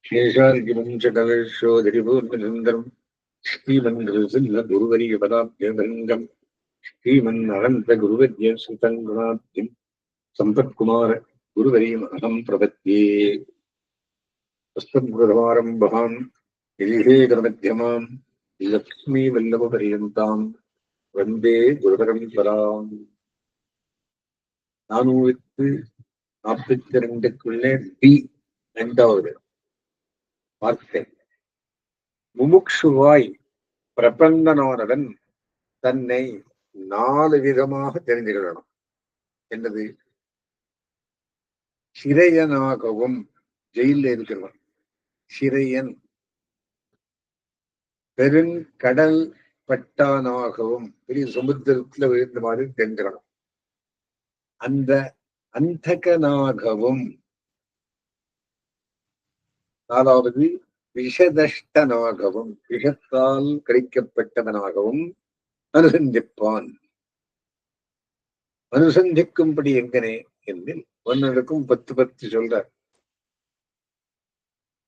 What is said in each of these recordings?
शेषार्जुनंशकवेशोधरिपूर्णचन्द्रम् श्रीमन्नृसिंहगुरुवर्यपदाब्जभृङ्गम् श्रीमन्ननन्तगुरुवर्यसुतम् गुणाब्धिम् सम्पत्कुमार गुरुवर्यमहम् प्रपद्ये। तस्मद्गुरुसमारम्भाम् यतिशेखरमध्यमाम् लक्ष्मीवल्लभपर्यन्ताम् वन्दे गुरुपरम्पराम्. 442 பி இரண்டாவது வார்த்தை. முமுட்சுவாய் பிரபந்தனானவன் தன்னை 4 விதமாக தெரிந்துகொள்ளணும். என்னது? சிறையனாகவும், ஜெயில இருக்கிறவன் சிறையன். பெருங்கடல் பட்டானாகவும், பெரிய சமுத்திரத்துல விழுந்த மாதிரி தெரிஞ்சுக்கணும். அந்த அந்தகனாகவும், 4வது விஷதஷ்டனாகவும், விஷத்தால் கழிக்கப்பட்டவனாகவும் அனுசந்திப்பான். அனுசந்திக்கும்படி எங்கனே என்னில் 1க்கும் 10 சொல்றார்.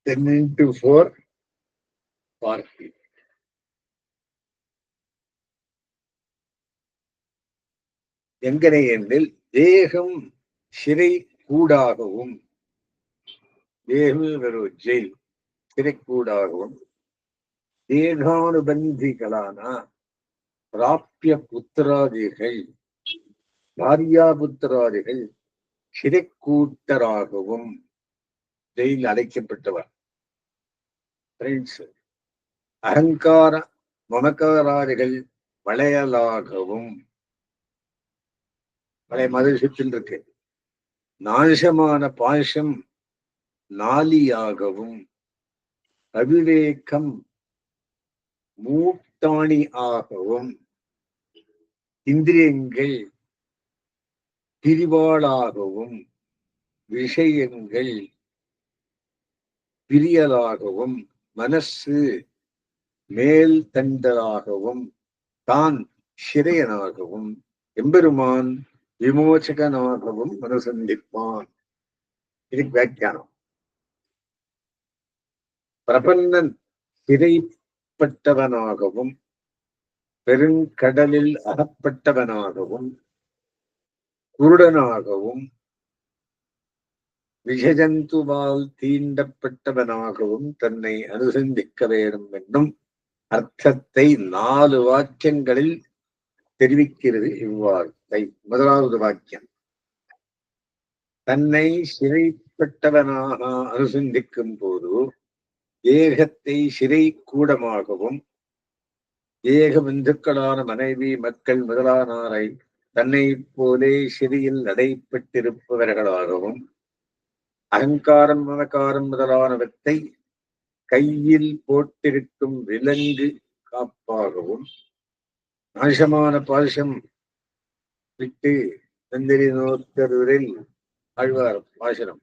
10x4 பார்த்தி. எங்கனே என்னில் தேகம் சிறை கூடாகவும், தேகம் ஜெயில் சிறைக்கூடாகவும், தேகானுபந்திகளான பிராப்பிய புத்திராதிகள், பாரியா புத்திராதிகள் சிறைக்கூட்டராகவும், ஜெயில் அடைக்கப்பட்டவர். அகங்கார மமக்காராதிகள் வளையலாகவும், வளைய மதுஷத்தில் இருக்கு. நாசமான பாசம் நாலியாகவும், அவிவேகம் மூட்டாணி ஆகவும், இந்திரியங்கள் பிரிவாளாகவும், விஷயங்கள் பிரியலாகவும், மனசு மேல் தண்டலாகவும், தான் சிறையனாகவும், எம்பெருமான் விமோசகனாகவும் அனுசந்திப்பான். இதுக்கு வியாக்கியானம். பிரபன்னன் சிறைப்பட்டவனாகவும், பெருங்கடலில் அகப்பட்டவனாகவும், குருடனாகவும், விஷஜந்துவால் தீண்டப்பட்டவனாகவும் தன்னை அனுசந்திக்க வேண்டும் என்னும் அர்த்தத்தை 4 வாக்கியங்களில் தெரிவிக்கிறது இவ்வார்த்தை. 1வது வாக்கியம், தன்னை சிறைப்பட்டவனாக அனுசந்திக்கும் போது ஏகத்தை சிறை கூடமாகவும், ஏக பந்துக்களான மனைவி மக்கள் முதலானாரை தன்னை போலே சிறையில் அடைப்பட்டிருப்பவர்களாகவும், அகங்காரம் மமகாரம் முதலானவற்றை கையில் போட்டிருக்கும் விலங்கு காப்பாகவும், நாசமான பாசம் விட்டு நந்திரி நோக்கரில் ஆழ்வார் பாசனம்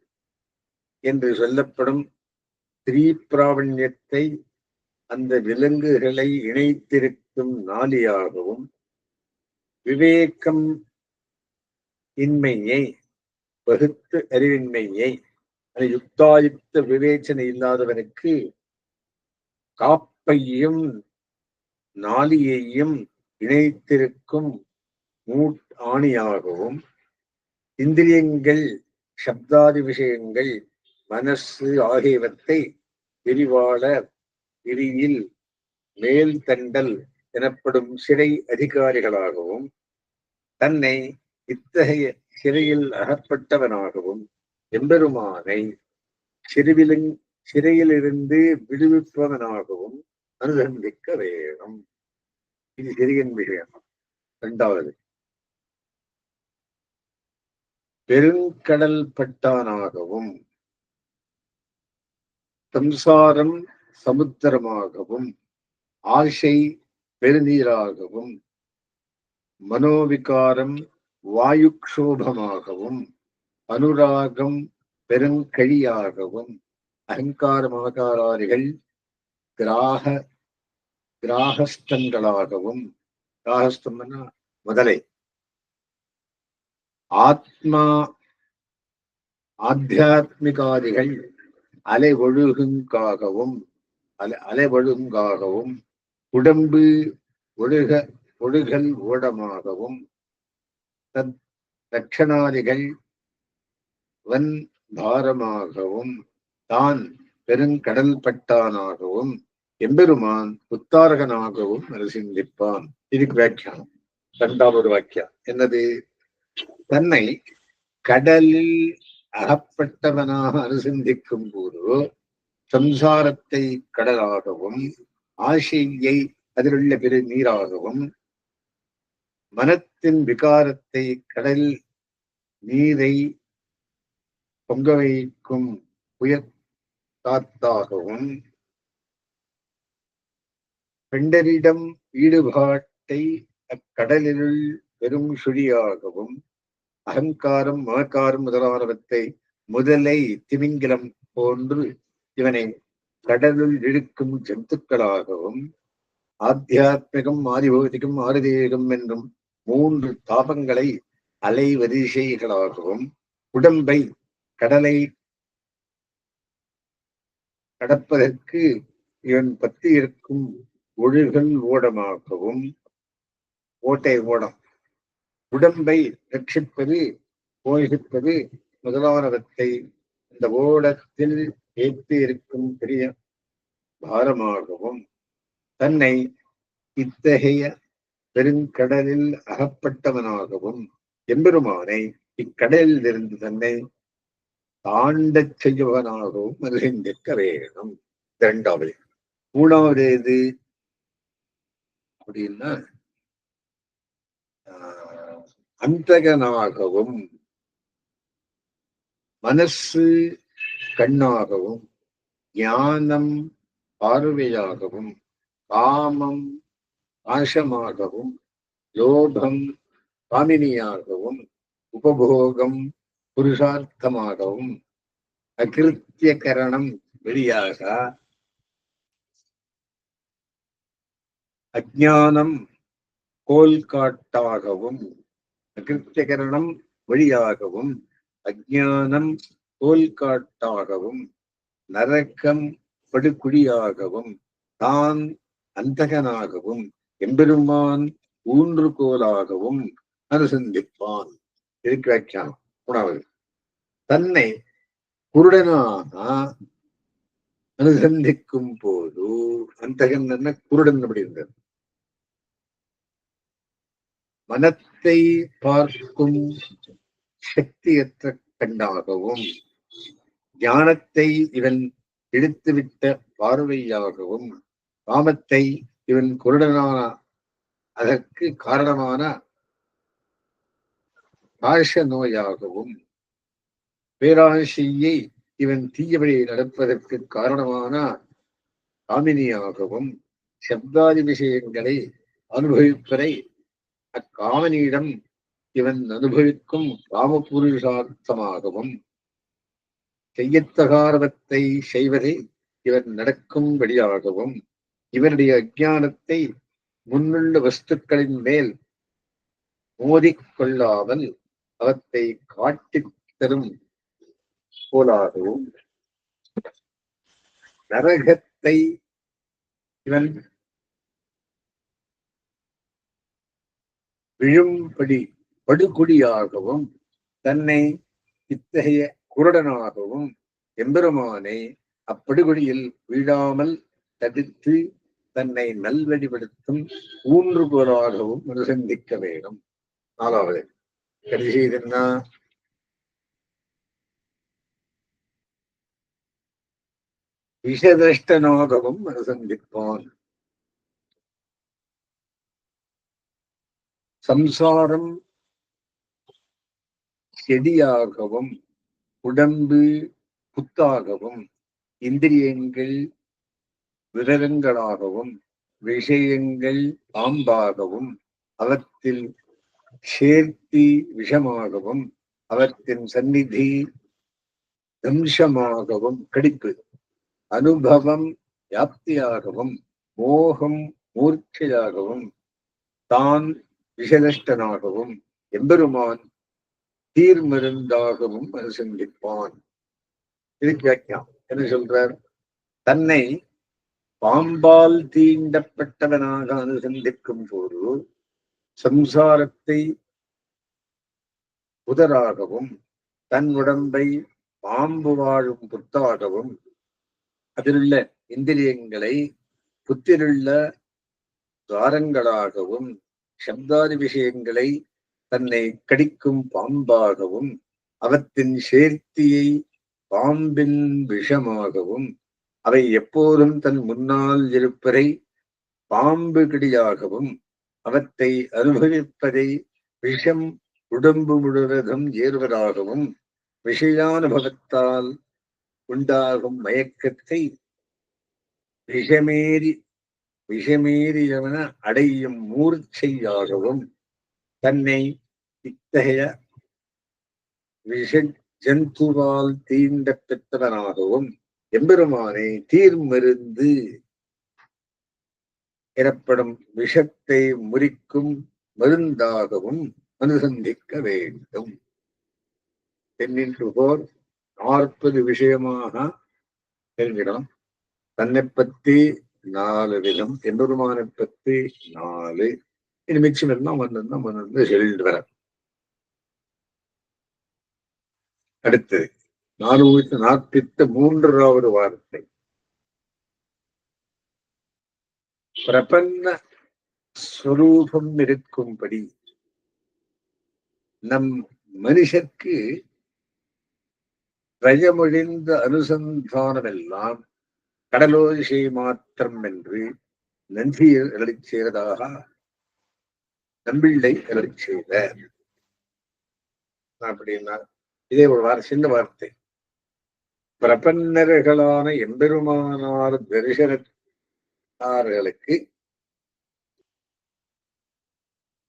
என்று சொல்லப்படும் திரீபிராவண்யத்தை அந்த விலங்குகளை இணைத்திருக்கும் நாலியாகவும், விவேகம் இன்மையை, வகுத்து அறிவின்மையை, யுக்தாயுக்த விவேச்சனை இல்லாதவனுக்கு காப்பையும் நாலியையும் இணைத்திருக்கும் ஆணியாகவும், இந்திரியங்கள் சப்தாதி விஷயங்கள் மனசு ஆகியவற்றை விரிவாள விரியில் மேல் தண்டல் எனப்படும் சிறை அதிகாரிகளாகவும், தன்னை இத்தகைய சிறையில் அகப்பட்டவனாகவும் எம்பெருமானை சிறையிலிருந்து விடுவிப்பவனாகவும் அனுசந்திக்க வேணும். இது சிறியன் விஷயம். 2வது, பெருங்கடல் பட்டானாகவும், சம்சாரம் சமுத்திரமாகவும், ஆசை பெருநீராகவும், மனோவிகாரம் வாயுக்ஷோபமாகவும், அனுராகம் பெருங்கழியாகவும், அகங்கார மமகாராதிகள் கிராகஸ்தங்களாகவும், கிராகஸ்தம்னா முதலை, ஆத்மா ஆத்தியாத்மிகாதிகள் அலை ஒழுகுங்காகவும் அலைவழுங்காகவும் உடம்பு ஒழுக ஒழுகல் ஓடமாகவும் தட்சணாதிகள் வன் பாரமாகவும் தான் பெருங்கடல் பட்டானாகவும் எம்பெருமான் புத்தாரகனாகவும் நரசிந்திப்பான். இதுக்கு வியாக்கியானம். இரண்டாவது வாக்கியம் என்னது? தன்னை கடலில் அகப்பட்டவனாக அனுசந்திக்கும் போது சம்சாரத்தை கடலாகவும் ஆசையை அதிலுள்ள பெரு நீராகவும் மனத்தின் விகாரத்தை கடல் நீரை பொங்க வைக்கும் புயற் காத்தாகவும் பெண்டரிடம் ஈடுபாட்டை அக்கடலினுள் பெரும் சுழியாகவும் அகங்காரம் மமக்காரம் முதலானவற்றை முதலை திமிங்கிலம் போன்று இவனை கடலுள் இழுக்கும் ஜந்துக்களாகவும் ஆத்தியாத்மிகம் ஆதிபௌதிகம் ஆதிதேகம் என்றும் 3 தாபங்களை அலை வரிசைகளாகவும் உடம்பை கடலை கடப்பதற்கு இவன் பற்றி இருக்கும் ஒழுகல் ஓடமாகவும் ஓடம் உடம்பை ரட்சிப்பது போகிப்பது முதலானவற்றை இந்த ஓடத்தில் ஏற்றி இருக்கும் பெரிய பாரமாகவும் தன்னை இத்தகைய பெருங்கடலில் அகப்பட்டவனாகவும் எம்பெருமானை இக்கடலில் இருந்து தன்னை தாண்டச் செய்வனாகவும் அறிந்திருக்க வேணும். 2வது. 3வது எது அப்படின்னா அந்தகனாகவும் மனசு கண்ணாகவும் ஞானம் பார்வையாகவும் காமம் பாசமாகவும் லோபம் காமினியாகவும் உபபோகம் புருஷார்த்தமாகவும் அகிருத்திய கரணம் வெளியாக அஜானம் கோல்காட்டாகவும் அகிருத்தியகரணம் வழியாகவும் அஜானம் கோல்காட்டாகவும் நரக்கம் படுகுழியாகவும் தான் அந்தகனாகவும் எம்பெருமான் ஊன்றுகோலாகவும் அனுசந்திப்பான். இதுக்கு வியாக்கியானம். 3வது. தன்னை குருடனாக அனுசந்திக்கும் போது அந்தகன் என்ன குருடன் அப்படி இருந்தது. மனத்தை பார்க்கும் சக்தியற்ற கண்ணாகவும் ஞானத்தை இவன் இழுத்துவிட்ட பார்வையாகவும் காமத்தை இவன் குருடனான அதற்கு காரணமான பாஷ நோயாகவும் பேராசையை இவன் தீய வழியை நடப்பதற்கு காரணமான காமினியாகவும் சப்தாதி விஷயங்களை அனுபவிப்பதை அக்காமனியிடம் இவன் அனுபவிக்கும் காமபுருஷார்த்தமாகவும் செய்யத்தகாரவத்தை செய்வதை இவன் நடக்கும்படியாகவும் இவனுடைய அஜானத்தை முன்னுள்ள வஸ்துக்களின் மேல் மோதிக்கொள்ளாமல் அவற்றை காட்டித் தரும் போலாகவும் நரகத்தை இவன் விழும்படி படுகுடியாகவும் தன்னை இத்தகைய குருடனாகவும் எம்பெருமானை அப்படுகொடியில் வீழாமல் தடுத்து தன்னை நல்வழிப்படுத்தும் ஊன்றுகோலாகவும் அனுசந்திக்க வேண்டும். 4வது. கடைசி என்ன? விஷதிரஷ்டனாகவும் அனுசந்திப்பான். சம்சாரம் செடியாகவும் உடம்பு புத்தாகவும் இந்திரியங்கள் விரகங்களாகவும் விஷயங்கள் பாம்பாகவும் அவற்றில் சேர்த்தி விஷமாகவும் அவற்றின் சந்நிதி தம்சமாகவும் கடிப்பு அனுபவம் வியாப்தியாகவும் மோகம் மூர்ச்சையாகவும் தான் விஷதஷ்டனாகவும் எம்பெருமான் தீர்மருந்தாகவும் அனுசந்திப்பான். இதுக்கு வியாக்கியானம். என்ன சொல்றார்? தன்னை பாம்பால் தீண்டப்பட்டவனாக அனுசந்திக்கும் போது சம்சாரத்தை புதராகவும் தன் உடம்பை பாம்பு வாழும் புத்தாகவும் அதிலுள்ள இந்திரியங்களை புத்திலுள்ள துவாரங்களாகவும் சப்தாதி விஷயங்களை தன்னை கடிக்கும் பாம்பாகவும் அவற்றின் சேர்த்தியை பாம்பின் விஷமாகவும் அவை எப்போதும் தன் முன்னால் இருப்பதை பாம்பு கிடியாகவும் அவற்றை அனுபவிப்பதை விஷம் உடம்பு முழுவதும் ஏறுவதாகவும் விஷயானுபவத்தால் உண்டாகும் மயக்கத்தை விஷமேறியவன அடையும் மூர்ச்சையாகவும் தன்னை இத்தகைய விஷ ஜந்துவால் தீண்ட பெற்றவனாகவும் எம்பெருமானை தீர்மருந்து எனப்படும் விஷத்தை முறிக்கும் மருந்தாகவும் அனுசந்திக்க வேண்டும். 40 விஷயமாக தெரிஞ்சிடும். தன்னை பத்தி 4 விதம், எம்பெருமானை பத்தி 4. இது மிச்சம் எல்லாம் வந்து சொல்லிட்டு வர. அடுத்து 443வது வார்த்தை பிரபன்ன ஸ்வரூபம் இருக்கும்படி நம் மனுஷற்கு ரஜமொழிந்த அனுசந்தானம் எல்லாம் கடலோசை மாத்திரம் என்று நந்தியில் எழச் செய்வதாக நம்பிள்ளை எழச் செய்த. அப்படின்னா இதே ஒரு சின்ன வார்த்தை. பிரபன்னர்களான எம்பெருமானார் தரிசனத்தார்களுக்கு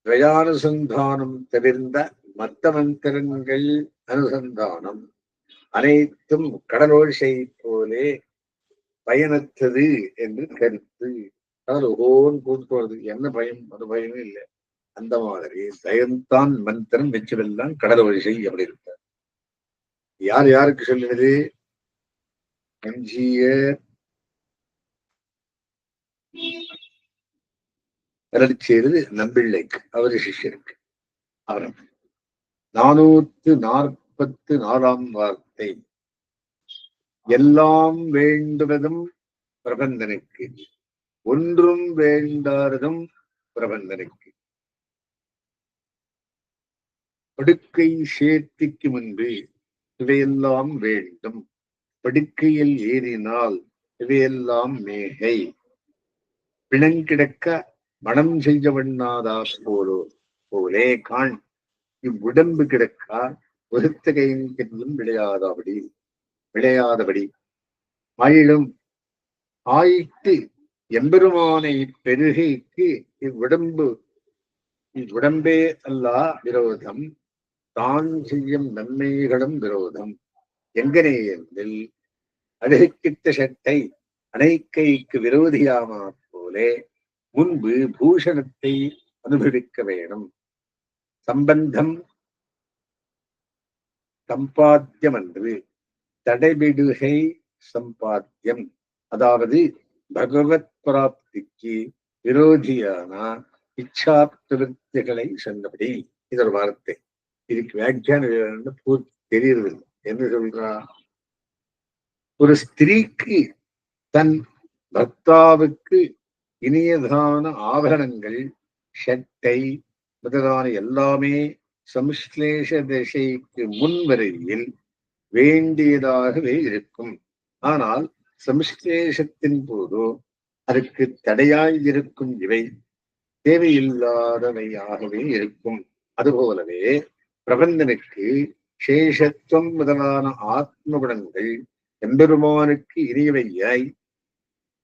திரயானுசந்தானம் தவிர்ந்த மத்த மந்திரங்கள் அனுசந்தானம் அனைத்தும் கடலோசை போலே பயனற்றது என்று கருத்து. அதாவது ஓன் கூட்டுறது என்ன பயம், அது பயனும் இல்லை. அந்த மாதிரி தயம்தான் மந்திரம் வெச்சவெல்லாம் கடலோசை அப்படி இருக்கார். யார் யாருக்கு சொல்லுவது? எம்ஜிஆர் செய்தது நம்பிள்ளைக்கு, அவரு சிஷ்யருக்கு. அவர் 444 வார்த்தை. எல்லாம் வேண்டுவதும் பிரபந்தனுக்கு, ஒன்றும் வேண்டாததும் பிரபந்தனுக்கு. படுக்கை சேர்த்திக்கு முன்பு இவையெல்லாம் வேண்டும், படுக்கையில் ஏறினால் இவையெல்லாம் மேகை. பிணங்கிடக்க மனம் செய்ய வண்ணாதா போலே காண் இவ்வுடம்பு கிடக்கா ஒருத்த கையும் விளையாதபடி ஆயிலும் ஆயிட்டு எம்பெருமானை பெருகைக்கு இவ்வுடம்பே அல்லா விரோதம், தான் செய்யும் நன்மைகளும் விரோதம். எங்கனே என்றில் அழுகிக்கிட்ட சட்டை அணைக்கைக்கு விரோதியாமா போலே முன்பு பூஷணத்தை அனுபவிக்க வேணும். சம்பந்தம் சம்பாத்தியம் என்று தடைபிடுகை சம்பாத்தியம், அதாவது பகவத் பிராப்திக்கு விரோதியான இச்சா பிரவೃತ್ತಿகளை சொன்னபடி. இது ஒரு வார்த்தை. இதுக்கு வியாக்கியானம் பூர்த்தி தெரியுது. என்ன சொல்றா? ஒரு ஸ்திரீக்கு தன் பக்தாவுக்கு இனியதான ஆபரணங்கள், சட்டை முதலான எல்லாமே சம்ஸ்லேஷ திசைக்கு முன்வரையில் வேண்டியதாகவே இருக்கும். ஆனால் சம்ஸ்லேஷத்தின் போதோ அதற்கு தடையாய் இருக்கும் இவை தேவையில்லாதவையாகவே இருக்கும். அதுபோலவே பிரபந்தனுக்கு சேஷத்துவம் முதலான ஆத்ம குணங்கள் எம்பெருமானுக்கு இனியவையாய்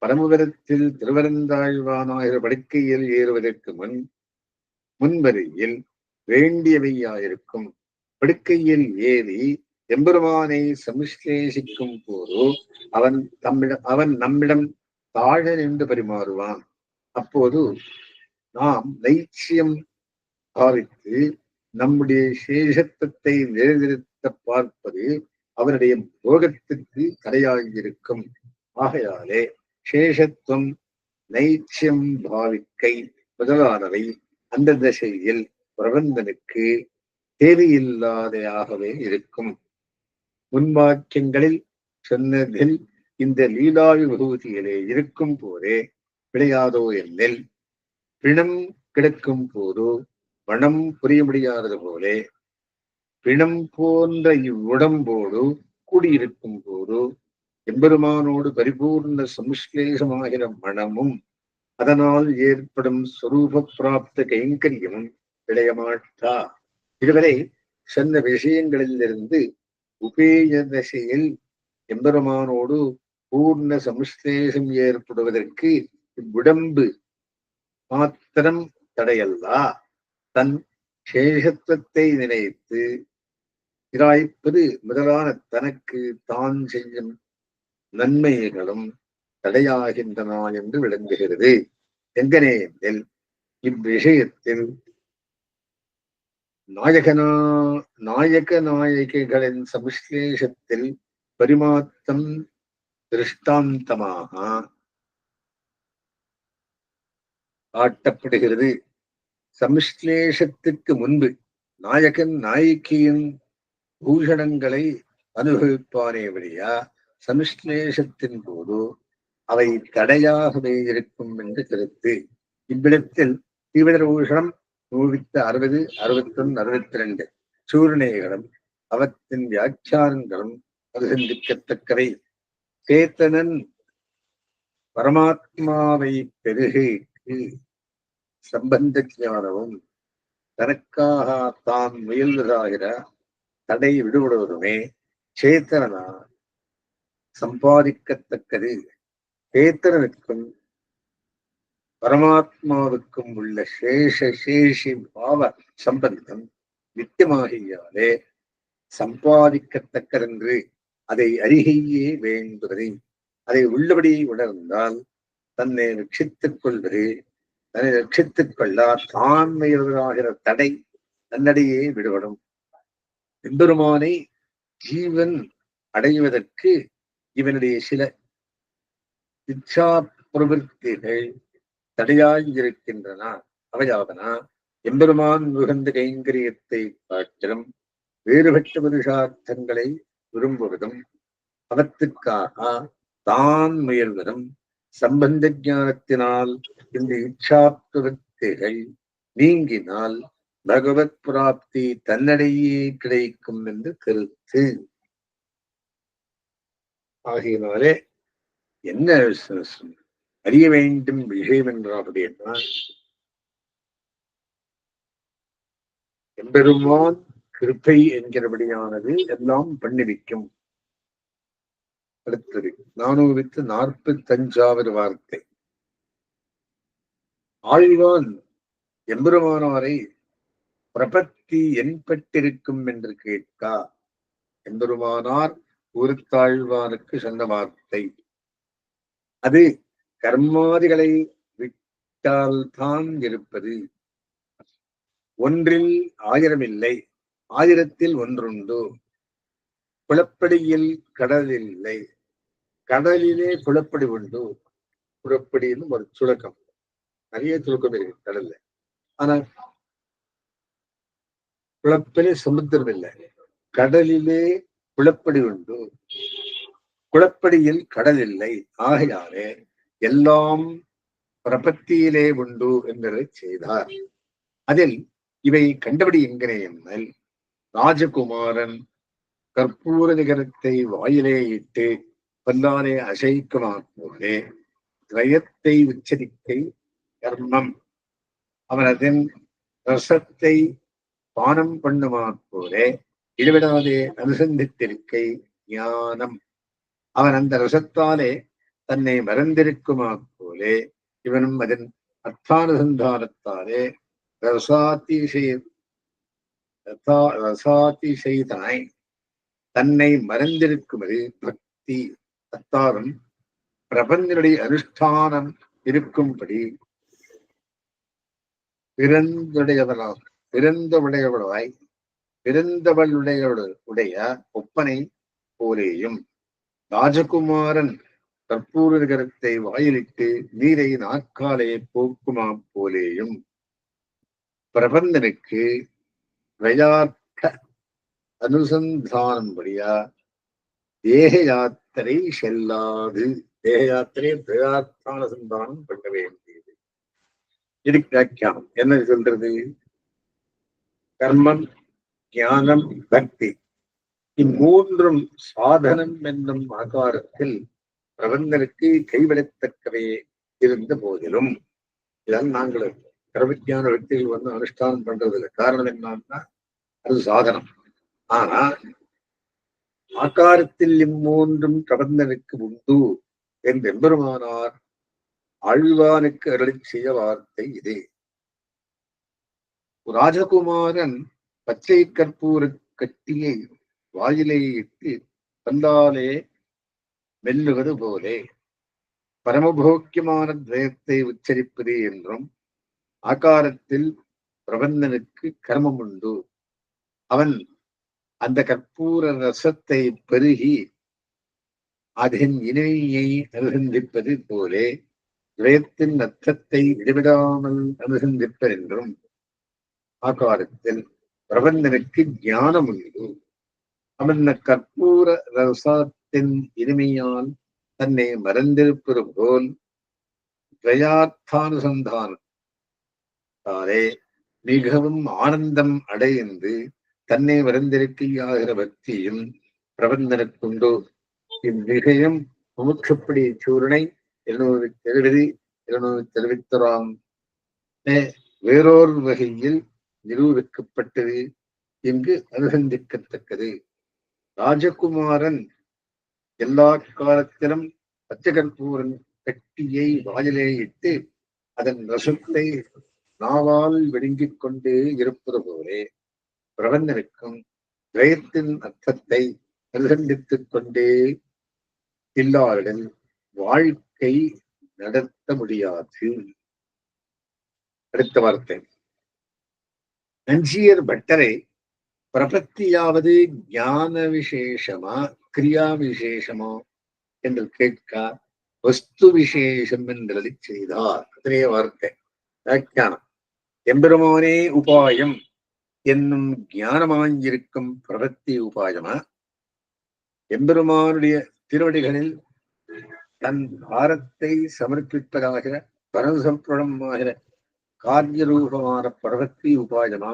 பரமபுரத்தில் திருவரந்தாழ்வானாகிற படுக்கையில் ஏறுவதற்கு முன்வரையில் வேண்டியவையாயிருக்கும். படுக்கையில் ஏறி எம்பெருமானை சம்ஸ்லேஷிக்கும் போதோ அவன் நம்மிடம் தாழ நின்று பரிமாறுவான். அப்போது நாம் லைட்சியம் பாவித்து நம்முடைய சேஷத்துவத்தை நிலைநிறுத்த பார்ப்பது அவனுடைய போகத்துக்கு தடையாகியிருக்கும். ஆகையாலே சேஷத்துவம், நைச்சியம் பாவிக்கை முதலானவை அந்த திசையில் பிரபந்தனுக்கு தேவையில்லாதையாகவே இருக்கும். முன்வாக்கியங்களில் சொன்னதில் இந்த லீலா விபூதியிலே இருக்கும் போதே விளையாதோ என்னில் பிணம் கிடக்கும் போதோ மனம் புரிய முடியாதது போலே பிணம் போன்ற இவ்வுடம்போடு கூடியிருக்கும் போது எம்பெருமானோடு பரிபூர்ண சம்ஸ்லேஷமாகிற மனமும் அதனால் ஏற்படும் ஸ்வரூப பிராப்த கைங்கரியமும் விளையமாட்டா. இதுவரை சொன்ன விஷயங்களிலிருந்து உபேய தசையில் எம்பெருமானோடு பூர்ண சம்ஸ்லேஷம் ஏற்படுவதற்கு இவ்வுடம்பு மாத்திரம் தடையல்லா, தன் சேஷத்துவத்தை நினைத்து இராய்ப்பது முதலான தனக்கு தான் செய்யும் நன்மைகளும் தடையாகின்றன என்று விளங்குகிறது. எங்கனே என்றில் இவ்விஷயத்தில் நாயக நாயகிகளின் சம்ஸ்லேஷத்தில் பரிமாத்தம் திருஷ்டாந்தமாக காட்டப்படுகிறது. சம்ஸ்லேஷத்துக்கு முன்பு நாயகன் நாயகியின் பூஷணங்களை அனுபவிப்பானே வழியா சம்ஸ்லேஷத்தின் போது அவை தடையாகவே இருக்கும் என்று கருத்து. இவ்விடத்தில் தீவிரபூஷணம் 160, 61, 62 சூர்ணேகளும் அவற்றின் வியாக்கியானங்களும் அனுசந்திக்கத்தக்கவை. சேத்தனன் பரமாத்மாவை பெருகைக்கு சம்பந்த ஞானமும் தனக்காக தான் முயல்வதாகிற தடை விடுபடுவதுமே சேத்தனா சம்பாதிக்கத்தக்கது. சேத்தனுக்கும் பரமாத்மாவுக்கும் உள்ள சேஷி பாவ சம்பந்தம் நித்தியமாகியாலே சம்பாதிக்கத்தக்கதென்று அதை அறிகையே வேண்டுவதை அதை உள்ளபடி உணர்ந்தால் தன்னை ரட்சித்துக் கொள்வது, தன்னை ரட்சித்துக் கொள்ளா தான் முயல்வதாகிற தடை தன்னடையே விடுபடும். எம்பெருமானை ஜீவன் அடைவதற்கு இவனுடைய சில இச்சா பிரவருத்திகள் தடையாயிருக்கின்றன. அவையாவனா எம்பெருமான் உகந்த கைங்கரியத்தை காட்டிலும் வேறுபட்ட புருஷார்த்தங்களை விரும்புவதும் அவற்றுக்காக தான் முயல்வதும் சம்பந்த ஞானத்தினால் இந்த இச்சா பிரவருத்திகள் நீங்கினால் பகவத் பிராப்தி தன்னடையே கிடைக்கும் என்று கருத்து. ஆகையினாலே என்ன அறிய வேண்டும் விஷயம் என்றால் அப்படின்னா, எம்பெருமான் கிருப்பை என்கிறபடியானது எல்லாம் பண்ணிவிக்கும். அடுத்தது 445வது வார்த்தை. ஆழ்வான் எம்பெருமானாரை பிரபத்தி என்பட்டிருக்கும் என்று கேட்கா. எம்பெருமானார் ஒரு தாழ்வானுக்கு சொன்ன வார்த்தை. அது கர்மாதிகளை விட்டால்தான் இருப்பது. ஒன்றில் 1000 இல்லை, 1000ல் ஒன்றுண்டு. குளப்படியில் கடல் இல்லை, கடலிலே குளப்படி உண்டு. குளப்படின்னு ஒரு சுழக்கம், நிறைய சுழக்கம் இருக்கு கடல்ல. ஆனா குளப்பிலே சமுத்திரம் இல்லை, கடலிலே குளப்படி உண்டு, குளப்படியில் கடல் இல்லை. ஆகையாலே எல்லாம் பிரபத்தியிலே உண்டு என்பதை செய்தார். அதில் இவை கண்டபடி என்கிறே என்னல் ராஜகுமாரன் கற்பூர நிகரத்தை வாயிலே இட்டு பல்லாரை அசைக்குமாறே திரயத்தை உச்சரிக்கை கர்மம். அவன் அதன் ரசத்தை பானம் பண்ணுமாறே இடைவிடாதே அனுசந்தித்திருக்கை ஞானம். அவன் அந்த ரசத்தாலே தன்னை மறந்திருக்குமா போலே இவனும் அதன் அர்த்தானுசந்தானத்தாலே ரசாதிசயதனாய் தன்னை மறந்திருக்குமது பக்தி. அத்தாரும் பிரபஞ்சனுடைய அனுஷ்டானம் இருக்கும்படி பிறந்தவளுடைய ஒப்பனை போலேயும் ராஜகுமாரன் கற்பூர நகரத்தை வாயிலிட்டு நீரை நாற்காலையை போக்குமா போலேயும் பிரபந்தனுக்கு பிரயார்த்த அனுசந்தானம் வழியா தேக யாத்திரை செல்லாது. தேக யாத்திரை பிரயார்த்தானுசந்தானம் பண்ண வேண்டியது. இதுக்கு வியாக்கியானம் என்ன சொல்றது? கர்மம், ஞானம், பக்தி இம்மூன்றும் சாதனம் என்னும் ஆகாரத்தில் பிரபந்தனுக்கு கைவிடத்தக்கவே இருந்த போதிலும், இதால் நாங்கள் கர்மஞான వ్యక్తిகள் அனுஷ்டானம் பண்றது இல்லை. காரணம் என்னன்னா அது சாதனம். ஆனா ஆகாரத்தில் இம்மூன்றும் பிரபந்தனுக்கு உண்டு என்று எம்பெருமானார் ஆழ்வானுக்கு அருளி செய்ய வார்த்தை இதே. ராஜகுமாரன் பச்சை கற்பூர கட்டியை வாயிலை இட்டு வந்தாலே மெல்லுவது போலே பரமபோக்கியமான துவயத்தை உச்சரிப்பது என்றும் ஆகாரத்தில் பிரபந்தனுக்கு கர்மம் உண்டு. அவன் அந்த கற்பூர ரசத்தை பெருகி அதன் இணையை அனுசந்திப்பது போலே துவயத்தின் அர்த்தத்தை இடைவிடாமல் அனுசந்திப்பர் என்றும் ஆகாரத்தில் பிரபந்தனுக்கு ஞானம் உண்டு. அவன் கற்பூர ரசத்தின் இனிமையால் தன்னை மறந்திருப்பது போல் துவயார்த்தானுசந்தானத்தாலே மிகவும் ஆனந்தம் அடைந்து தன்னை மறந்திருக்கையாகிற பக்தியும் பிரபந்தனுக்குண்டு. இவ்விஷயம் முமுட்சுப்படி சூரணை 270 271 வேறொரு வகையில் நிரூபிக்கப்பட்டது. இங்கு அனுசந்திக்கத்தக்கது. ராஜகுமாரன் எல்லா காலத்திலும் பச்சகற்பூரன் கட்டியை வாயிலே இட்டு அதன் ரசத்தை நாவால் விழுங்கிக் கொண்டே இருப்பது போலே பிரபந்தனுக்கும் துவயத்தின் அர்த்தத்தை அனுசந்தித்துக் கொண்டே இல்லாருடன் வாழ்க்கை நடத்த முடியாது. அடுத்த வார்த்தை. நஞ்சியர் பட்டரை பிரபத்தியாவது ஞான விசேஷமா கிரியா விசேஷமா என்று கேட்க வஸ்து விசேஷம் என்றதை செய்தார். அதனைய வார்த்தை வியாக்கியானம். எம்பெருமானே உபாயம் என்னும் ஞானமாயிருக்கும் பிரபத்தி உபாயமா, எம்பெருமானுடைய திருவடிகளில் தன் பாரத்தை சமர்ப்பிப்பதாகிற பரமசம்புரணமாகிற காரியரூபமான பிரபத்தி உபாயமா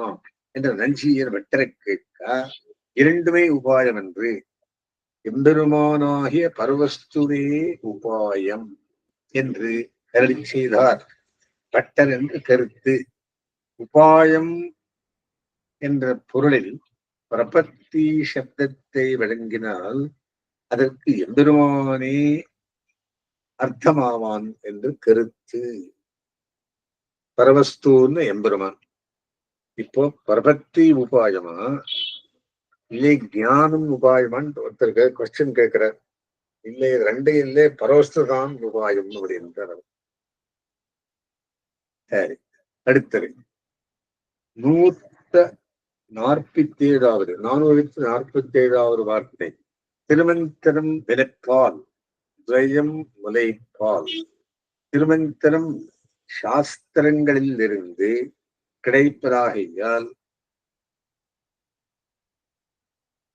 என்ற நஞ்சியர் வெட்டரை கேட்க இரண்டுமே உபாயம் என்று எம்பெருமானாகிய பரவஸ்துவே உபாயம் என்று கருதி செய்தார். பட்டர் என்று கருத்து. உபாயம் என்ற பொருளில் பிரபத்தி சப்தத்தை வழங்கினால் அதற்கு எம்பெருமானே அர்த்தமாவான் என்று கருத்து. பரவஸ்தூன்னு எம்பெருமான். இப்போ பிரபத்தி உபாயமா இல்லை ஞானம் உபாயமான்னு ஒருத்தருக்கு கொஸ்டின் கேட்கிறார். இல்லை ரெண்டு இல்லை பரவஸ்து தான் உபாயம் அப்படின்றார். சரி, அடுத்தது 447வது வார்த்தை. திருமந்திரம் விலக்கால் துவயம் முலைப்பால். திருமந்திரம் சாஸ்திரங்களில் இருந்து கிடைப்பதாகையால்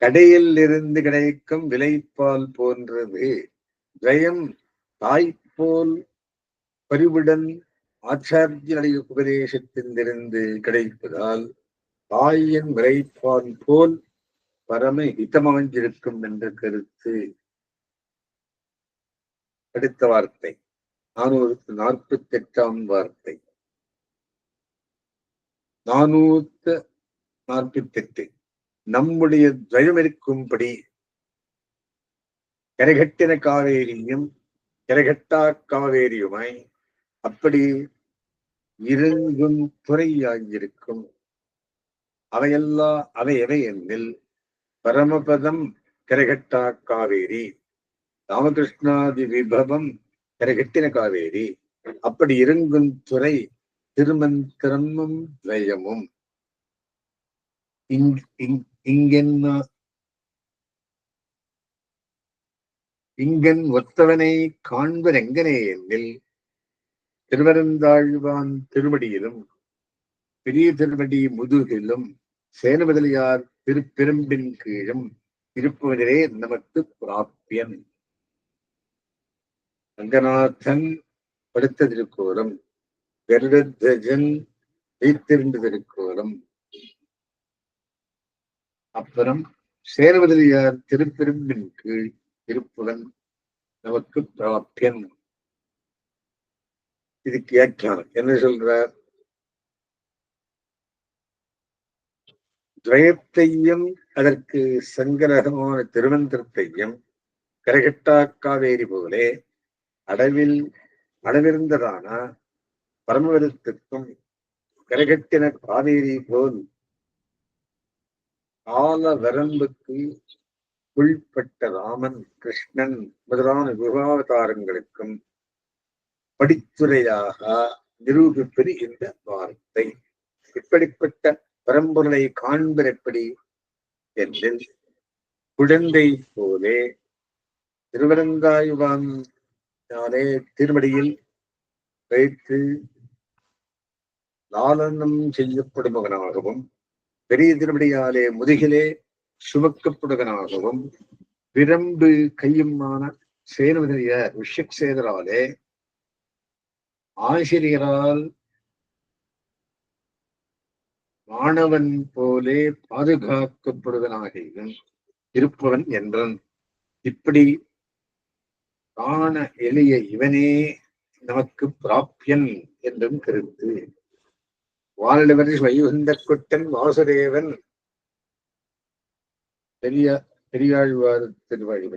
கடையில் இருந்து கிடைக்கும் விலைப்பால் போன்றது. துவயம் தாய்போல் பரிவுடன் ஆச்சாரியனுடைய உபதேசத்திலிருந்து கிடைப்பதால் தாயின் விலைப்பால் போல் பரம ஹிதமாயிருக்கும் என்ற கருத்து. அடுத்த வார்த்தை 448ஆம் வார்த்தை. 448 நம்முடைய துவயம் இருக்கும்படி கரைகட்டின காவேரியும் கரைகட்டா காவேரியுமாய் அப்படி இருங்கும் துறையாயிருக்கும். அவை எவை என்னில் பரமபதம் கரைகட்டா காவேரி, ராமகிருஷ்ணாதி விபவம் கரைகட்டின காவேரி. அப்படி இருங்கும் துறை திருமந்திரமும் துவயமும். இங்கென்ன இங்கன் ஒத்தவனை காண்பர் எங்கனே என்னில் திருவரந்தாழ்வான் திருவடியிலும் பெரிய திருவடி முதுகிலும் சேனபதலியார் திருப்பெரும்பின் கீழும் இருப்பவரே நமக்கு பிராப்பியன். ரங்கநாதன் படுத்த திருக்கோலம், கருடத்வஜன் வைத்திருந்த திருக்கோலம், அப்புறம் சேனபதலியார் திருப்பெரும்பின் கீழ் இருப்பவன் நமக்கு பிராப்பியன். இதுக்கு வியாக்கியானம் என்ன சொல்றார்? துவயத்தையும் அதற்கு சங்கரகமான திருமந்திரத்தையும் கரைகட்டா காவேரி போலே அளவிருந்ததான பரமவதத்துக்கும் கரைகட்டின காவேரி போல் கால வரம்புக்கு உள்பட்ட ராமன் கிருஷ்ணன் முதலான விவாவதாரங்களுக்கும் படித்துறையாக நிரூபிப்பது இந்த வார்த்தை. இப்படிப்பட்ட பரம்பொருளை காண்பர் எப்படி என்றில் குழந்தை போலே திருவரங்காயுவானாலே திருமடியில் வைத்து லாலனம் செய்யப்படுபவனாகவும் பெரிய திருமடியாலே முதுகிலே சுமக்கப்படுவனாகவும் விரம்பு கையுமான சேனுடைய விஷக்சேதராலே ஆசிரியரால் மாணவன் போலே பாதுகாக்கப்படுவனாகவும் இருப்பவன் என்றான். இப்படி காண எளிய இவனே நமக்கு பிராப்பியன் என்றும் கருத்து. வாழ்வர் வைகுந்த குட்டன் வாசுதேவன் பெரியாழ்வார் திருவடி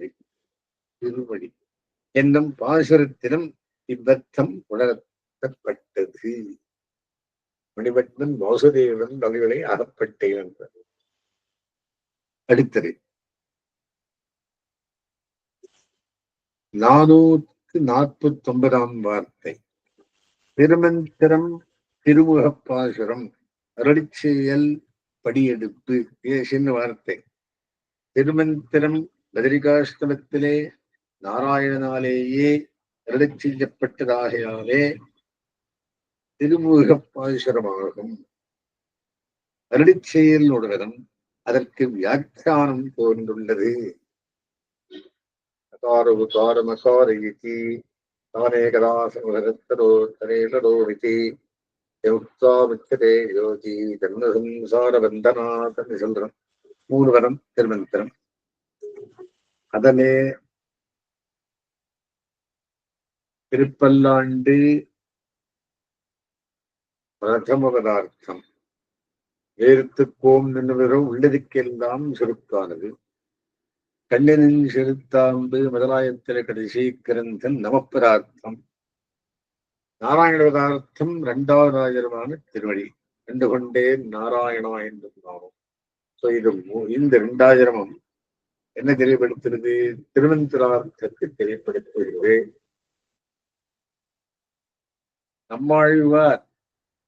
என்னும் பாசுரத்திலும் இவ்வர்த்தம் உணர்த்தப்பட்டது. மணிவண்ணன் வாசுதேவன் வகைகளை அகப்பட்டேன் என்றது. அடுத்தது 449 வார்த்தை. திருமந்திரம் திருமுகப்பாசுரம் அருளிச்செயல் படியெடுப்பு. சின்ன வார்த்தை. திருமந்திரம் பத்ரிகாஷ்டமத்திலே நாராயணனாலேயே அருளிச் செய்யப்பட்டதாகையாலே திருமுகப்பாசுரமாகும். அருளிச் செயல் ஒருவரும் அதற்கு வியாக்கியானம் தோன்றுள்ளது. சொல்றோம். 3 வரம் திருமந்திரம். அதலே திருப்பல்லாண்டு பிரதம பதார்த்தம் வேறுத்துக்கோம் நின்றுவரும் உள்ளதுக்கெல்லாம் செருக்கானது. கண்ணனின் செருத்தாம்பு முதலாயத்தில கடைசி கிரந்தன் நமப்பதார்த்தம். நாராயண பதார்த்தம் 2000 திருவடி கண்டு கொண்டேன் நாராயணா என்று நாமம். இந்த 2000 என்ன தெரியப்படுத்துறது? திருமந்திரார்த்தத்தை தெரியப்படுத்துகிறது. நம்மாழ்வார்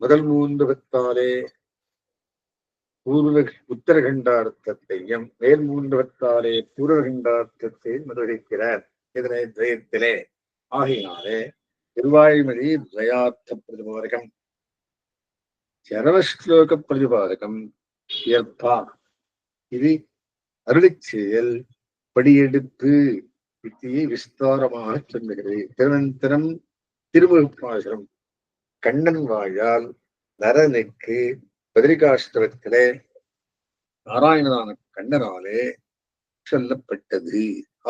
முதல் 3 பத்தாலே உத்தரகண்டார்த்தத்தையும் மேல் 3 பத்தாலே பூர்வகண்டார்த்தத்தையும் நிர்வகிக்கிறார் இதனை துவயத்திலே. ஆகையினாலே திருவாய்மொழி துவயார்த்த பிரதிபாதகம், சரவஸ்லோக பிரதிபாதகம் ஏற்பா. இது அருளிச் செயல் படியெடுப்பு வித்தியை விஸ்தாரமாக சொல்லுகிறது. திருமந்திரம் திருமுகப்பாசுரம் கண்ணன் வாயால் நரனுக்கு பத்ரிகாஷ்டமத்திலே நாராயணனான கண்ணனாலே சொல்லப்பட்டது.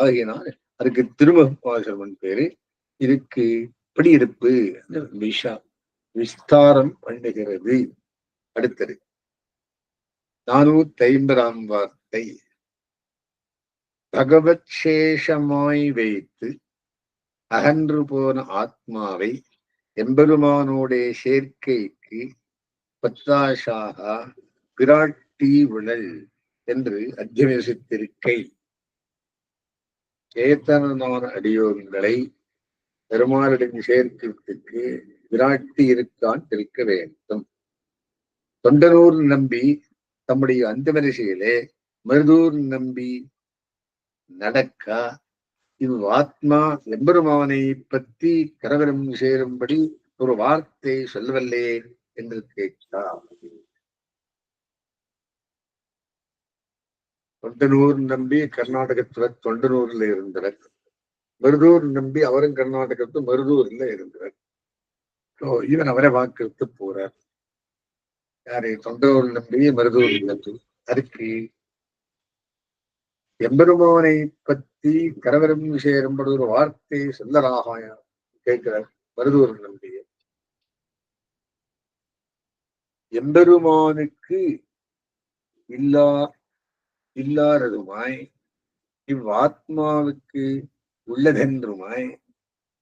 ஆகியனால் அதுக்கு திருமுகப்பாசுரம் பேரு. இதுக்கு படியெடுப்பு விஸ்தாரம் பண்ணுகிறது. அடுத்தது 450 வார்த்தை. பகவத் சேஷமாய் வைத்து அகன்று போன ஆத்மாவை எம்பெருமானோடைய சேர்க்கைக்கு பத்தாஷாக பிராட்டி விழல் என்று அத்தியவசித்திருக்கை. சேத்தனான அடியோங்களை பெருமாளின் சேர்க்கைக்கு விராட்டி இருக்கான் இருக்க வேண்டும். தொண்டனூர் நம்பி தம்முடைய அந்த வரிசையிலே மருதூர் நம்பி நடக்க இவ்வாத்மா எம்பெருமானை பற்றி கரவரம் சேரும்படி ஒரு வார்த்தை சொல்லவல்லே என்று கேட்டார். தொண்டனூர் நம்பி கர்நாடகத்துல தொண்டனூர்ல இருந்தவர், மருதூர் நம்பி அவரும் கர்நாடகத்து மருதூர்ல இருந்தவர். இவன் அவரை வாக்களித்து போறார். யாரு? தொண்டனூர் நம்பி மருதூர் நம்பி. அதுக்கு எம்பெருமானை பற்றி கரவரம் சேரும்படி ஒரு வார்த்தை சொல்லலாக கேட்கிறார் மருதூர் நம்பிய. எம்பெருமானுக்கு இல்லாததுமாய் இவ்வாத்மாவுக்கு உள்ளதென்றுமாய்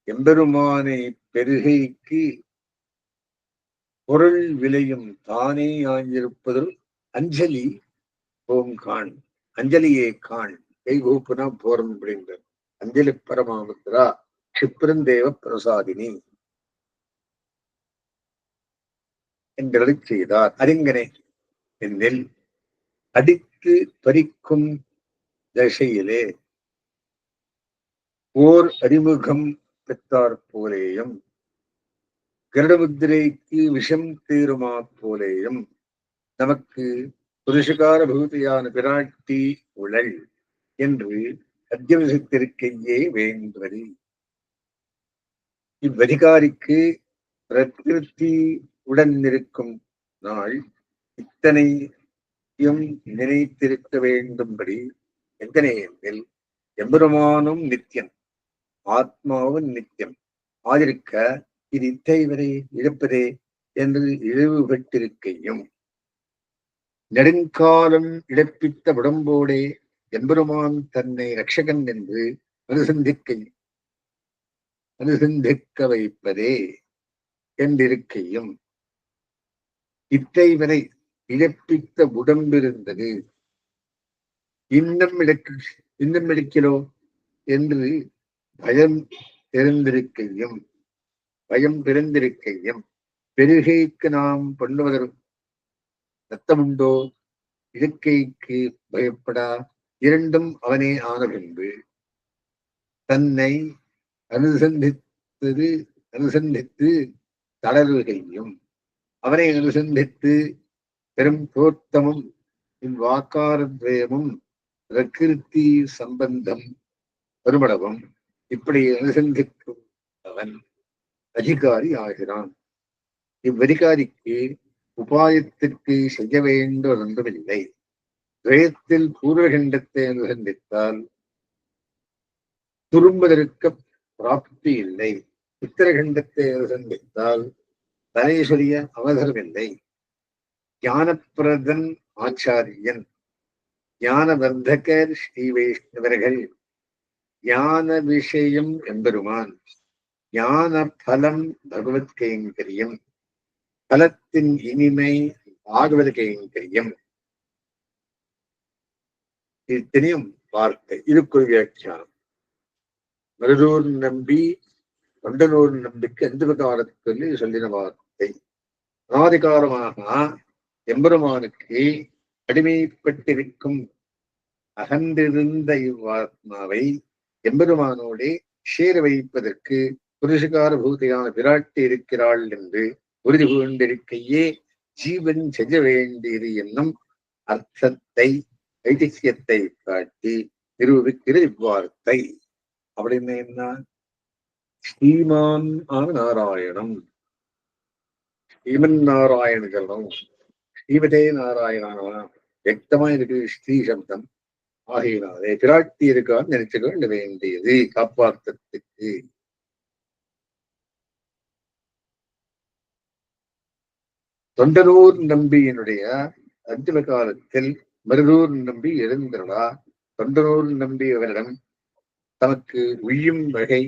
எம்பெருமானை பெருகைக்கு பொருள் விளையும் தானே ஆயிருப்பதில் அஞ்சலி ஓம் காண், அஞ்சலியே காண், கைகூப்புனா போரம் அப்படின்றார். அஞ்சலி பரமாமுத்ரா க்ஷிப்ரந்தேவ பிரசாதினி என்கிறதை செய்தார். அறிஞனே என்னில் அடித்து பறிக்கும் தசையிலே ஓர் அறிமுகம் பெற்றார் போலேயும் கருடமுத்திரைக்கு விஷம் தீருமா போலேயும் நமக்கு புருஷகார பூதியான பிராட்டி உழல் என்று அத்தியவசித்திருக்கையே வேண்டுவது. இவ்வதிகாரிக்கு பிரகிருதி உடன் இருக்கும் நாள் இத்தனையும் நினைத்திருக்க வேண்டும்படி எத்தனை எண்ணில் எம்பெருமானும் நித்தியம், ஆத்மாவும் நித்தியம் ஆதிருக்க இது இத்தை வரை இழப்பதே என்று இழிவுபட்டிருக்கையும் நெடுங்காலம் இழப்பித்த உடம்போடே எம்பெருமான் தன்னை ரட்சகன் என்று அனுசந்திக்க வைப்பதே என்றிருக்கையும் இத்தை வரை இழப்பித்த உடம்பிருந்தது இன்னும் இழக்கிறோ என்று பயம் பிறந்திருக்கையும் பெருகைக்கு நாம் பண்ணுவதற்கு ரத்தமுண்டோ இடுக்கைக்கு பயப்படா இரண்டும் அவனே ஆன பின்பு தன்னை அனுசந்தித்து தளர்வுகையும் அவனை அனுசந்தித்து பெரும் தோற்றமும் இவ்வாக்காரத்வயமும் பிரகிருதி சம்பந்தம் வருமளவும் இப்படி அனுசந்திக்கும் அவன் அதிகாரி ஆகிறான். இவ்வதிகாரிக்கு உபாயத்திற்கு செய்ய வேண்டுவதொன்றுமில்லை. துவயத்தில் பூர்வகண்டத்தை அனுசந்தித்தால் துரும்பதற்கு பிராப்தி இல்லை. உத்தரகண்டத்தை அனுசந்தித்தால் தனேஸ்வரிய அவசரமில்லை. ஞானப்பிரதன் ஆச்சாரியன், ஞானவர்தகர் ஸ்ரீ வைஷ்ணவர்கள், ஞான விஷயம் எம்பெருமான், ஞான பலம் பகவத் கைங்கரியம், பலத்தின் இனிமை பாகவத கைங்கரியம். இத்தனையும் வார்த்தை. இதுக்குள் வியாக்கியானம். மருதூர் நம்பி தொண்டனூர் நம்பிக்கு அந்த காலத்தில் சொல்லின வார்த்தை. அனாதிகாலமாக எம்பெருமானுக்கு அடிமைப்பட்டிருக்கும் அகன்றிருந்த இவ்வாத்மாவை எம்பெருமானோடே சேர வைப்பதற்கு புருஷகார பூதையான விராட்டி இருக்கிறாள் என்று உறுதி கொண்டிருக்கையே ஜீவன் செய்ய வேண்டியது என்னும் அர்த்தத்தை ஐதிஹ்யத்தை காட்டி நிரூபிக்கிற இவ்வார்த்தை. அப்படின்னு என்ன? ஸ்ரீமான் நாராயணம், ஸ்ரீமன் நாராயணர்களும் ஸ்ரீமதே நாராயணனா வியக்தமா இருக்கு ஸ்ரீ சப்தம். ஆகையினாலே பிராட்டி இருக்கான்னு நினைச்சுக்க வேண்டியது காப்பாற்றத்துக்கு. தொண்டனூர் நம்பியினுடைய அந்திம காலத்தில் மருதூர் நம்பி எழுந்திரளா தொண்டனூர் நம்பி அவரிடம் தமக்கு உய்யும் வகை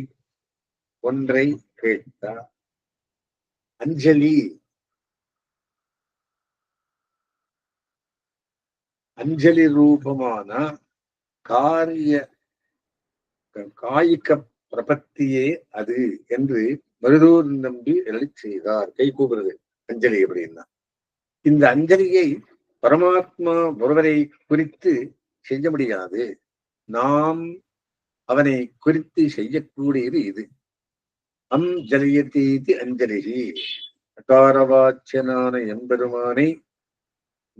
ஒன்றை கேட்டார். அஞ்சலி ரூபமான காயிக பிரபத்தியே அது என்று மருதூர் நம்பி எழுதி செய்தார். கை கூறுறது அஞ்சலி அப்படின்னா. இந்த அஞ்சலியை பரமாத்மா ஒருவரை குறித்து செய்ய முடியாது. நாம் அவனை குறித்து செய்யக்கூடியது இது. ஜலயதீதி அஞ்சலிகி, அகாரவாச்சனான எம்பெருமானை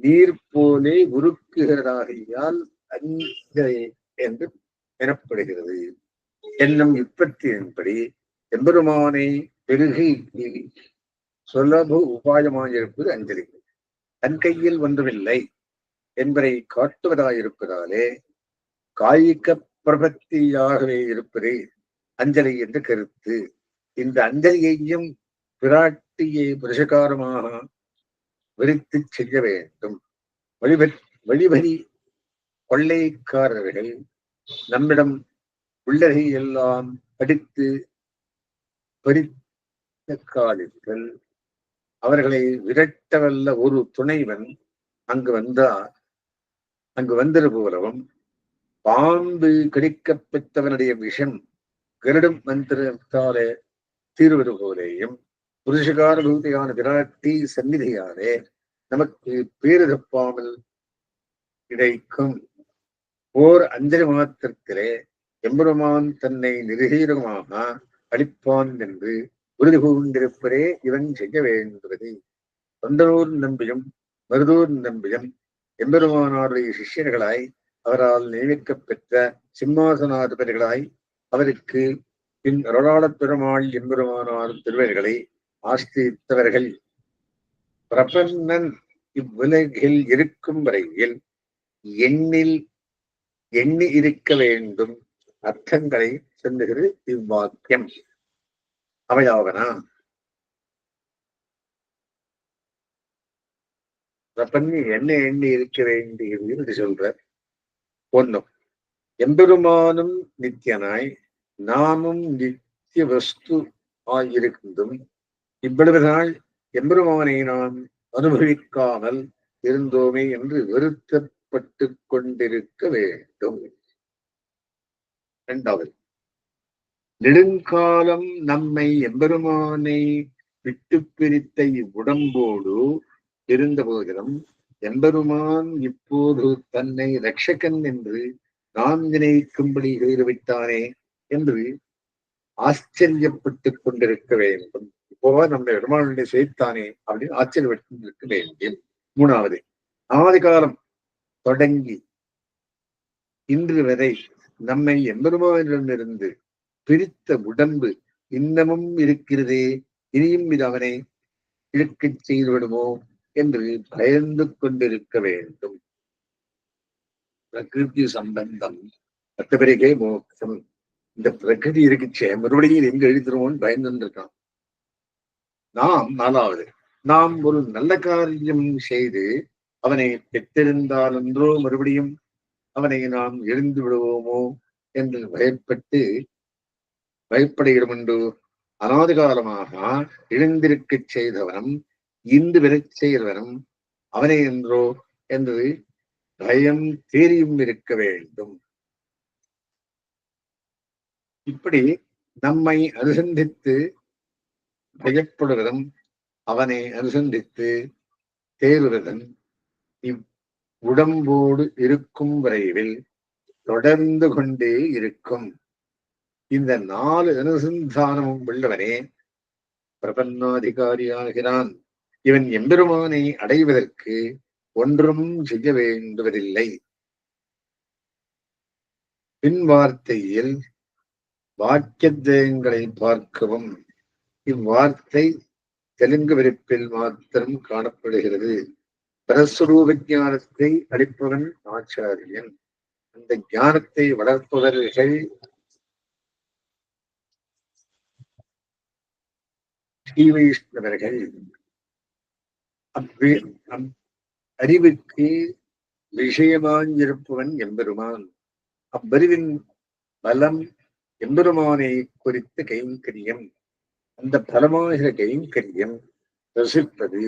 நீர் போலே உருக்குகிறதாகியால் அஞ்சலி என்று எனப்படுகிறது என்னும் இப்பத்தியின்படி எம்பெருமானை பெருகி சுலப உபாயமாயிருப்பது அஞ்சலி. தன் கையில் ஒன்றுமில்லை என்பதை காட்டுவதாயிருப்பதாலே காய்க பிரபத்தியாகவே இருப்பதே அஞ்சலி என்ற கருத்து. இந்த அஞ்சலியையும் பிராட்டியை புருஷகாரமாக விரித்து செய்ய வேண்டும். வழிபறி கொள்ளைக்காரர்கள் நம்மிடம் உள்ளதை எல்லாம் படித்து பறித்த காலத்தில் அவர்களை விரட்டவல்ல ஒரு துணைவன் அங்கு வந்தது போலவும், பாம்பு கடிக்கப் பெற்றவனுடைய விஷம் கருடும் மந்திரத்தாலே தீர்வது போலேயும் புருஷகார பூதியான விராட்டி சந்நிதியாலே நமக்கு பேரு தப்பாமல் கிடைக்கும். ஓர் அஞ்சலி மாத்திரத்திலே எம்பெருமான் தன்னை நிருகீரமாக அளிப்பான் என்று உறுதி கூர்ந்திருப்பதே இவன் செய்ய வேண்டுவது. தொண்டனூர் நம்பியும் மருதூர் நம்பியும் எம்பெருமானாருடைய சிஷ்யர்களாய் அவரால் நியமிக்கப் பெற்ற சிம்மாசனாதிபதிகளாய் அவருக்கு பின் அருளாளப் பெருமாள் எம்பெருமானார் திருவர்களை ஆஸ்தித்தவர்கள். பிரபன்னன் இவ்வுலகில் இருக்கும் வரையில் எண்ணி இருக்க வேண்டும் அர்த்தங்களை சொல்லுகிறது இவ்வாக்கியம். அவையாவனா, பிரபன்னி எண்ணி இருக்க வேண்டியது என்று சொல்ற. ஒன்னும் எம்பெருமானும் நித்தியனாய் நாமும் நித்திய வஸ்து ஆயிருந்தும் இவ்வளவு நாள் எம்பெருமானை நாம் அனுபவிக்காமல் இருந்தோமே என்று வருத்தப்பட்டு கொண்டிருக்க வேண்டும். இரண்டாவது, நெடுங்காலம் நம்மை எம்பெருமானை விட்டு பிரித்த இவ்வுடம்போடு இருந்த போதிலும் எம்பெருமான் இப்போது தன்னை ரட்சகன் என்று நாம் நினைக்கும்படி செய்துவிட்டானே என்று ஆச்சரியப்பட்டுக் கொண்டிருக்க வேண்டும். இப்போ நம்ம பெருமானுடைய செய்தானே அப்படின்னு ஆச்சரியப்பட்டு இருக்க வேண்டும். மூணாவது, ஆதி காலம் தொடங்கி இன்று வரை நம்மை எம்பெருமானிடமிருந்து பிரித்த உடம்பு இன்னமும் இருக்கிறதே, இனியும் இது அவனை இழுக்கச் செய்து விடுமோ என்று பயந்து கொண்டிருக்க வேண்டும். பிரகிருதி சம்பந்தம் மற்றவரைக்கே மோட்சம். இந்த பிரகிருதி இருக்குச்சே மறுபடியும் எங்க எழுதிருவோம்னு பயந்து இருக்கான். நாலாவது, நாம் ஒரு நல்ல காரியம் செய்து அவனை பெற்றிருந்தாலென்றோ மறுபடியும் அவனை நாம் எழுந்து விடுவோமோ என்று பயப்படுகிறோமென்று அநாதி காலமாக எழுந்திருக்கச் செய்தவனும் இன்று விரச் செய்தவனும் அவனை என்றோ என்று பயம் தேறியும் இருக்க வேண்டும். இப்படி நம்மை அனுசந்தித்து பயப்படுவதும் அவனை அனுசந்தித்து தேறுவதும் இவ்வுடம்போடு இருக்கும் வரைவில் தொடர்ந்து கொண்டே இருக்கும். இந்த 4 அனுசந்தானமும் உள்ளவனே பிரபன்னாதிகாரியாகிறான். இவன் எம்பெருமானை அடைவதற்கு ஒன்றும் செய்ய வேண்டுவதில்லை. பின் வார்த்தையில் வாக்கியத்தை பார்க்கவும் இவ்வார்த்தை தெலுங்கு விரிப்பில் மாத்திரம் காணப்படுகிறது. பரஸ்வரூப ஞானத்தை அளிப்பவன் ஆச்சாரியன். அந்த ஞானத்தை வளர்ப்பவர்கள் ஸ்ரீ வைஷ்ணவர்கள். அறிவுக்கு விஷயமாயிருப்பவன் எம்பெருமான். அவ்வறிவின் பலம் எம்பெருமானை குறித்த கைங்கரியம். அந்த பலமாகிற கைங்கரியம் ரசிப்பது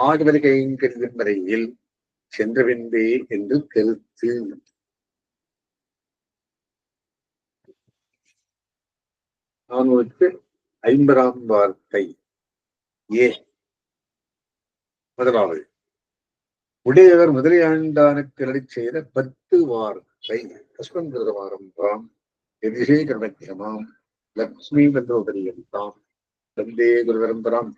ஆடவர் கைங்கரியம் வரையில் சென்றவென்றே என்று கருத்து. 450 வார்த்தை. முதலாவது, உடையவர் முதலியாண்டானுக்கு செய்த 10 வார்த்தை. அஸ்வங்கிருதமாரம்பாம் यदिशे कर्मध्यमाम् लक्ष्मी बंधोपरियन्ताम् वन्दे गुरुपरम्पराम्